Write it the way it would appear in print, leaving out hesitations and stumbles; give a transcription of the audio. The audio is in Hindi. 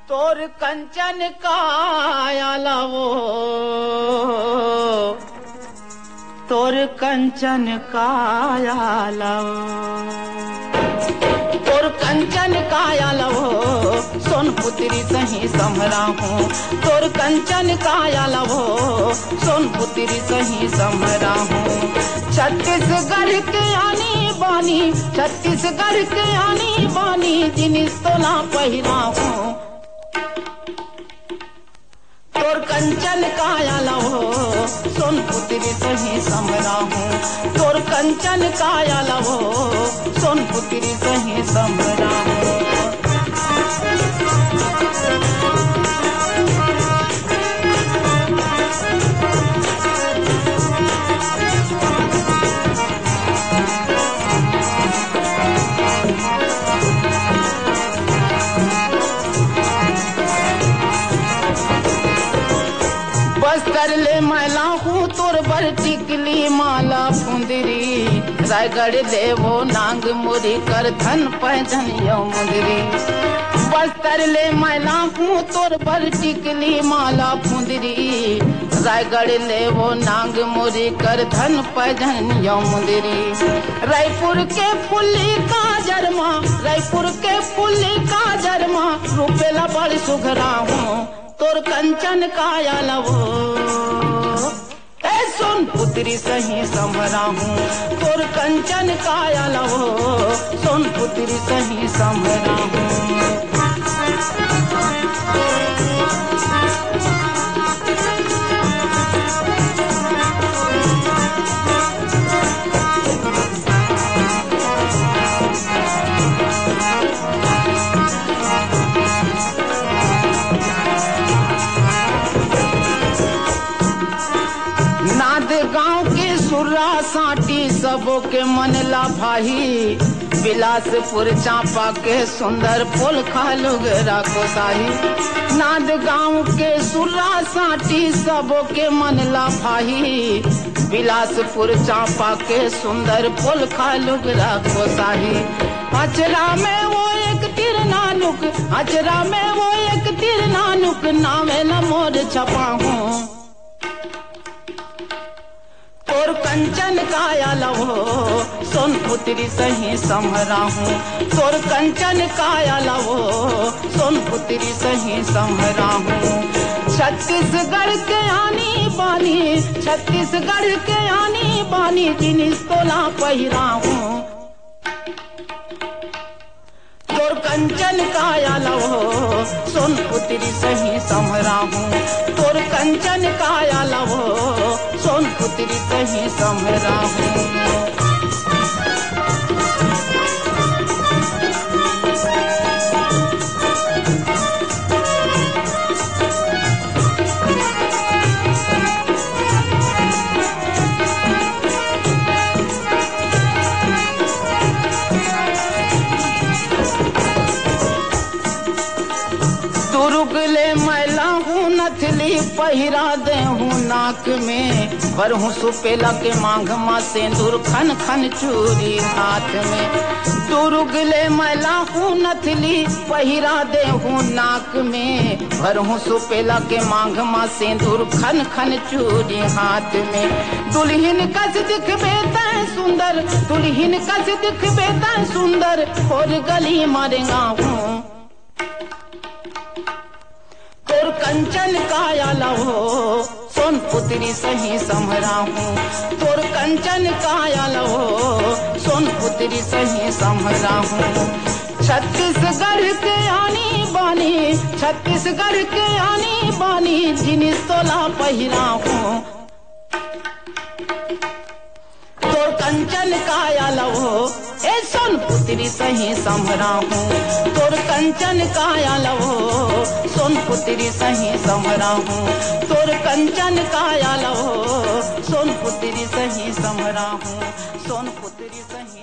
तोर कंचन काया लावो, तोर कंचन काया लावो, तोर कंचन काया लावो, सोनपुत्री सही समरा हूँ। तोर कंचन काया लावो, सोनपुत्री सही समरा हूँ। छत्तीसगढ़ के आनी बानी, छत्तीसगढ़ के आनी बानी, जिनिस तो ना पहिरा हूँ। तोर कंचन काया लावो, सोनपुत्री सही समरा हूँ। तोर कंचन काया लावो, सोनपुत्री सही समरा हूँ। बस्तर ले मैला हूँ तोर बर टिकली माला फुंदरी, रायगढ़ ले वो नांग मुरी कर धन पैजन यो मुंदरी। बस्तर ले मैला हूँ तोर बर टिकली माला फुंदरी, रायगढ़ ले वो नांग मुरी कर धन पैजन यो मुंदरी। रायपुर के फुल्ली का जरमा, रायपुर के फुल्ली का जरमा, रुपेला बड़ सुघरा हूँ। तोर कंचन काया लावो, ए सोनपुत्री सही समरा हूँ। तोर कंचन काया लावो, सोनपुत्री सही समरा हूँ। नाद गांव के सुर्रा साटी सबों के मन ला भाई, बिलासपुर चांपा के सुंदर फूल खालुगरा को साही। नाद गांव के सुर्रा साटी सबों के मन ला भाई, बिलासपुर चांपा के सुंदर फूल खालुगरा को साही। अचरा में वो एक तिर नानुक, अचरा में वो एक तिर नानुक, नामे न मोर छपा हूँ। तोर कंचन काया लावो, सोनपुत्री सही समरा हूँ। तोर कंचन काया लावो, सोनपुत्री सही समरा हूँ। छत्तीसगढ़ के आनी बानी, छत्तीसगढ़ के आनी बानी, जिनिस तोला पहिरा हूँ। तोर कंचन काया लावो, सोनपुत्री सही समरा हूँ। तोर कंचन काया लावो, सोनपुत्री सही समरा हूँ। दुर्गले मैला हूँ नथली पहिरा दे हूँ नाक में, भर हूँ सुपेला के मांग मा सिंदूर खन खन चूरी हाथ में। दुर्गले मैला हूँ नथली पहिरा दे हूँ नाक में, भर हूँ सुपेला के मांग मा सिंदूर खन खन चूरी हाथ में। दुल्हन कस दिखबे तै सुंदर, दुल्हन कस दिखबे तै सुंदर, और गली मारेगा हूँ। तोर कंचन काया लावो, सोनपुत्री सही समरा हूँ। तोर कंचन काया लावो, सोनपुत्री सही समरा हूँ। छत्तीसगढ़ के आनी बानी, छत्तीसगढ़ के आनी बानी, जिनिस तोला पहिरा हूँ। तोर कंचन काया लावो, ए सोनपुत्री सही समरा हूँ। तोर कंचन काया लावो, सोनपुत्री सही समरा हूँ। तोर कंचन काया लावो, सोनपुत्री सही समरा हूँ। सोनपुत्री सही